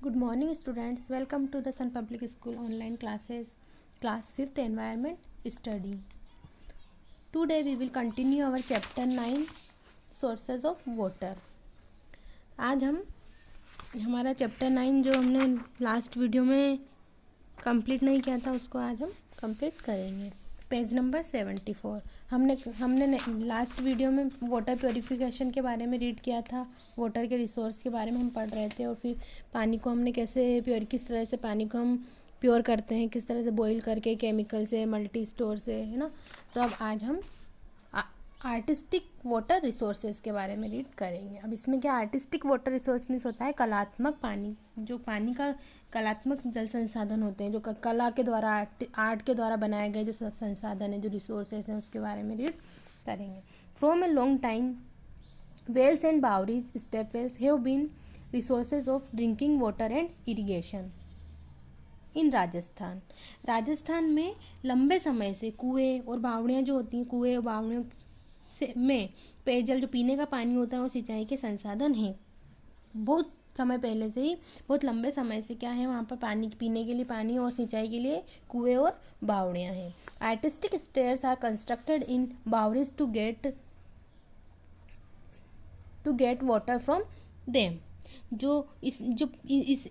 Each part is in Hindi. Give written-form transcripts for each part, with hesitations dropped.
Good morning, students. Welcome to the Sun Public School online classes, class 5th environment study. Today we will continue our chapter 9 sources of water. आज हम हमारा चैप्टर 9 जो हमने लास्ट वीडियो में कंप्लीट नहीं किया था उसको आज हम कंप्लीट करेंगे. Page number 74. हमने लास्ट वीडियो में वाटर प्योरीफिकेशन के बारे में रीड किया था. वाटर के रिसोर्स के बारे में हम पढ़ रहे थे और फिर पानी को हमने कैसे किस तरह से पानी को हम प्योर करते हैं, किस तरह से बॉईल करके केमिकल से, मल्टी स्टोर से, है ना. तो अब आज हम आर्टिस्टिक वाटर रिसोर्सेज के बारे में रीड करेंगे. अब इसमें क्या आर्टिस्टिक वाटर रिसोर्स मीन्स होता है कलात्मक पानी, जो पानी का कलात्मक जल संसाधन होते हैं, जो कला के द्वारा आर्ट के द्वारा बनाए गए जो संसाधन है, जो रिसोर्सेज हैं, उसके बारे में रीड करेंगे. From a long time wells and bawris stepwells have been resources of drinking water and irrigation in Rajasthan में लंबे समय से कुएं और बावड़ियाँ जो होती हैं, कुएं और बावड़ियों में पेयजल जो पीने का पानी होता है वो सिंचाई के संसाधन हैं. बहुत समय पहले से ही, बहुत लंबे समय से क्या है वहाँ पर पानी पीने के लिए पानी और सिंचाई के लिए कुएं और बावड़ियाँ हैं. Artistic stairs are constructed in bawris to get water from them.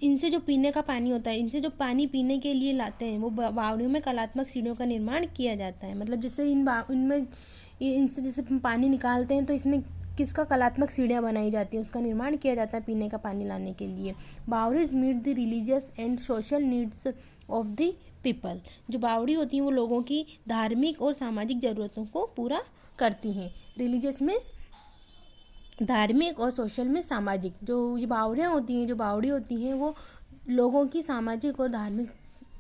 इनसे जो पीने का पानी होता है, इनसे जो पानी पीने के लिए लाते हैं वो बावड़ियों में कलात्मक सीढ़ियों का निर्माण किया जाता है. मतलब जैसे इनसे जैसे पानी निकालते हैं तो इसमें किसका कलात्मक सीढ़ियाँ बनाई जाती हैं, उसका निर्माण किया जाता है पीने का पानी लाने के लिए. Bawris meet the religious and social needs of the people. जो बावड़ी होती हैं वो लोगों की धार्मिक और सामाजिक ज़रूरतों को पूरा करती हैं. रिलीजियस मीन्स धार्मिक और सोशल में सामाजिक. जो ये बावड़ियाँ होती हैं, जो बावड़ी होती हैं वो लोगों की सामाजिक और धार्मिक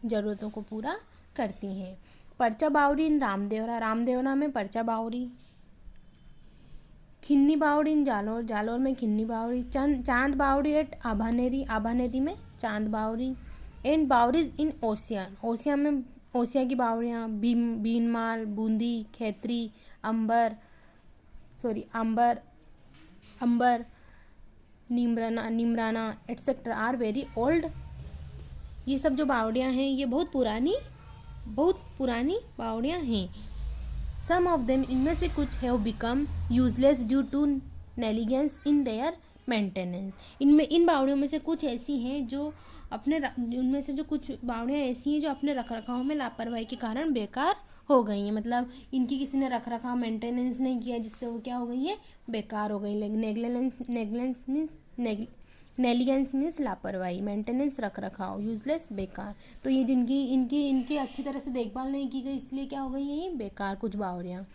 ज़रूरतों को पूरा करती हैं. परचा बावड़ी इन रामदेवरा में परचा बावड़ी. खिन्नी बावड़ी इन जालोर में खिन्नी बावड़ी. चांद बावड़ी एट आभानेरी में चांद बावड़ी. एंड बावरीज इन ओसिया की बावड़ियाँ Bhinmal, Bundi, Khetri, Amber, Neemrana etcetera are very old. ये सब जो बावड़ियाँ हैं ये बहुत पुरानी बावड़ियाँ हैं. सम ऑफ देम, इनमें से कुछ have become useless due to negligence in their maintenance. इन बावड़ियों में से कुछ ऐसी हैं जो उनमें से जो कुछ बावड़ियाँ ऐसी हैं जो अपने रखरखाव में लापरवाही के कारण बेकार हो गई हैं. मतलब इनकी किसी ने रखरखाव मेंटेनेंस नहीं किया जिससे वो क्या हो गई है, बेकार हो गई. नेग्लिजेंस मीन्स लापरवाही, मेंटेनेंस रखरखाव, यूजलेस बेकार. तो ये जिनकी इनकी अच्छी तरह से देखभाल नहीं की गई इसलिए क्या हो गई है ये बेकार कुछ बावड़ियाँ.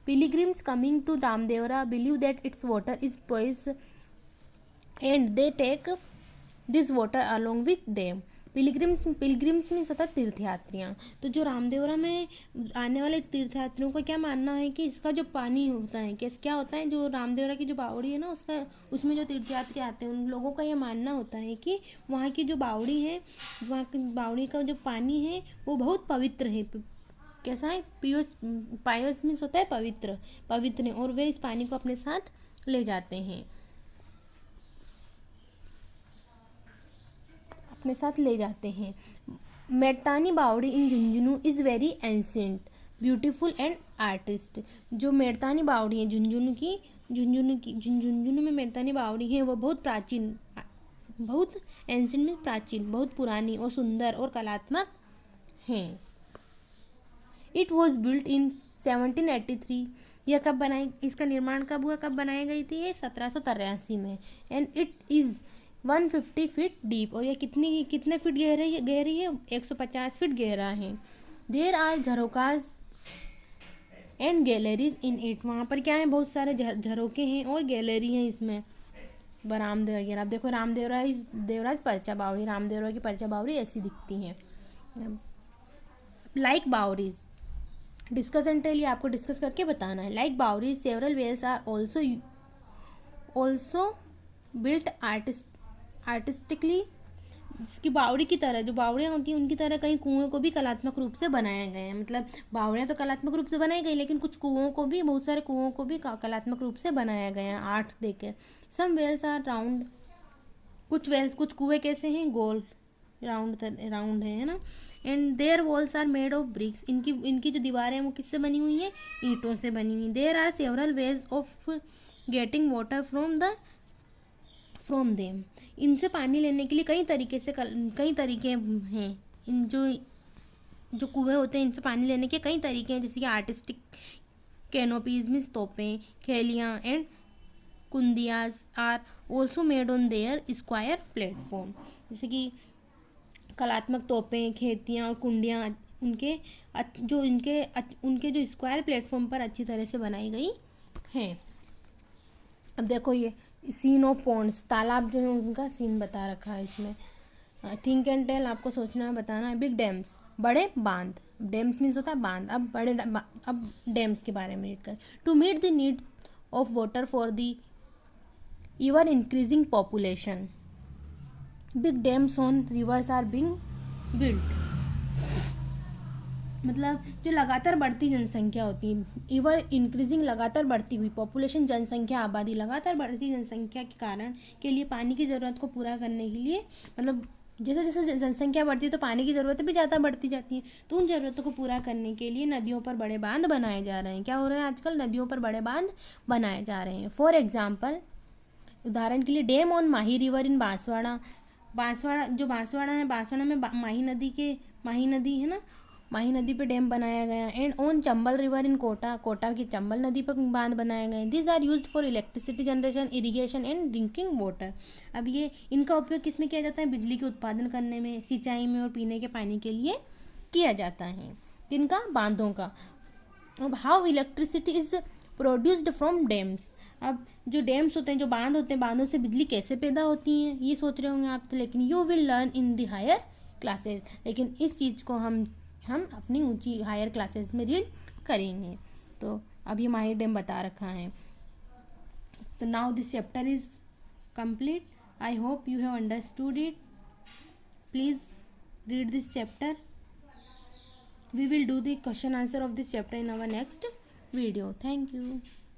Pilgrims coming to Ramdevra believe that its water is pious and they take this water along with them. Pilgrims means होता है तीर्थयात्रियाँ. तो जो रामदेवरा में आने वाले तीर्थयात्रियों का क्या मानना है कि इसका जो पानी होता है क्या होता है, जो रामदेवरा की जो बावड़ी है ना उसमें जो तीर्थयात्री आते हैं उन लोगों का यह मानना होता है कि वहाँ की जो बावड़ी है, वहाँ की बावड़ी का जो पानी है वो बहुत पवित्र है. कैसा है, पायस मीन्स होता है पवित्र है और वे इस पानी को अपने साथ ले जाते हैं. Mertani Baori in Jhunjhunu is very ancient, beautiful and artist. जो मेड़तानी बावड़ी है झुंझुनू में मेड़तानी बावड़ी है वो बहुत एंशिएंट में प्राचीन, बहुत पुरानी और सुंदर और कलात्मक हैं. It was built in 1783. यह कब बनाई, इसका निर्माण कब हुआ, कब बनाई गई थी, ये 1783 में. And it is 150 feet deep. और यह कितने फीट गहरी है 150 फीट गहरा है. There are jharokhas and galleries in it. वहाँ पर क्या है, बहुत सारे झरोके हैं और गैलरी हैं इसमें, बरामदे वगैरह. अब देखो देवराज परचा बावड़ी, रामदेवरा की परचा बावड़ी ऐसी दिखती हैं. Like bawris discuss and tell, ये आपको डिस्कस करके बताना है. Like bawris several wells are also built artistically. जिसकी बावड़ी की तरह जो बावड़ियाँ होती हैं उनकी तरह कई कुओं को भी कलात्मक रूप से बनाया गया है. मतलब बावड़ियाँ तो कलात्मक रूप से बनाई गई लेकिन कुछ बहुत सारे कुओं को भी कलात्मक रूप से बनाया गया है आर्ट देके. सम वेल्स आर राउंड कुछ वेल्स, कुछ कुएं कैसे हैं, गोल राउंड राउंड है ना. And their walls are made of bricks, इनकी इनकी जो दीवारें हैं वो किससे बनी हुई है, ईंटों से बनी हुई. There are several ways of getting water from them, इनसे पानी लेने के लिए कई तरीके हैं. इन जो कुएं होते हैं इनसे पानी लेने के कई तरीके हैं, जैसे कि आर्टिस्टिक कैनोपीज मीन्स तोपें, खेलियाँ एंड कुंदियाज are also made on their square platform. जैसे कि कलात्मक तोपें, खेतियाँ और कुंडियाँ उनके जो स्क्वायर प्लेटफॉर्म पर अच्छी तरह से बनाई गई हैं. अब देखो ये सीन ऑफ पॉन्ड्स, तालाब जो है उनका सीन बता रखा है इसमें. थिंक एंड टेल, आपको सोचना है, बताना है. बिग डैम्स, बड़े बांध, डैम्स मीन्स होता है बांध. अब डैम्स के बारे में रीड करें. To meet the need of water for the ever increasing population, big dams on rivers are being built. मतलब जो लगातार बढ़ती जनसंख्या होती है, इवर इंक्रीजिंग लगातार बढ़ती हुई पॉपुलेशन, जनसंख्या आबादी, लगातार बढ़ती जनसंख्या के कारण के लिए पानी की ज़रूरत को पूरा करने के लिए, मतलब जैसे जैसे जनसंख्या बढ़ती है तो पानी की ज़रूरतें भी ज़्यादा बढ़ती जाती हैं. तो उन ज़रूरतों को पूरा करने के लिए नदियों पर बड़े बांध बनाए जा रहे हैं. क्या हो रहा है आजकल, नदियों पर बड़े बांध बनाए जा रहे हैं. फॉर एग्जाम्पल, उदाहरण के लिए, dam on Mahi river in Banswara. Banswara में माही नदी है ना, माही नदी पे डैम बनाया गया. And on Chambal river in Kota की चंबल नदी पर बांध बनाए गए. This are used for electricity generation, irrigation and drinking water. अब ये इनका उपयोग किस में किया जाता है, बिजली के उत्पादन करने में, सिंचाई में और पीने के पानी के लिए किया जाता है. जिनका, बांधों का. अब how electricity is produced from dams. अब जो डैम्स होते हैं, जो बांध होते हैं, बांधों से बिजली कैसे पैदा होती है ये सोच रहे होंगे आप तो. लेकिन you will learn in the higher classes, लेकिन इस चीज़ को हम अपनी ऊंची हायर क्लासेस में रीड करेंगे. तो अब ये माही डैम बता रखा है. तो now this chapter is complete. I hope you have understood it. Please read this chapter. We will do the question answer of this chapter in our next video. Thank you.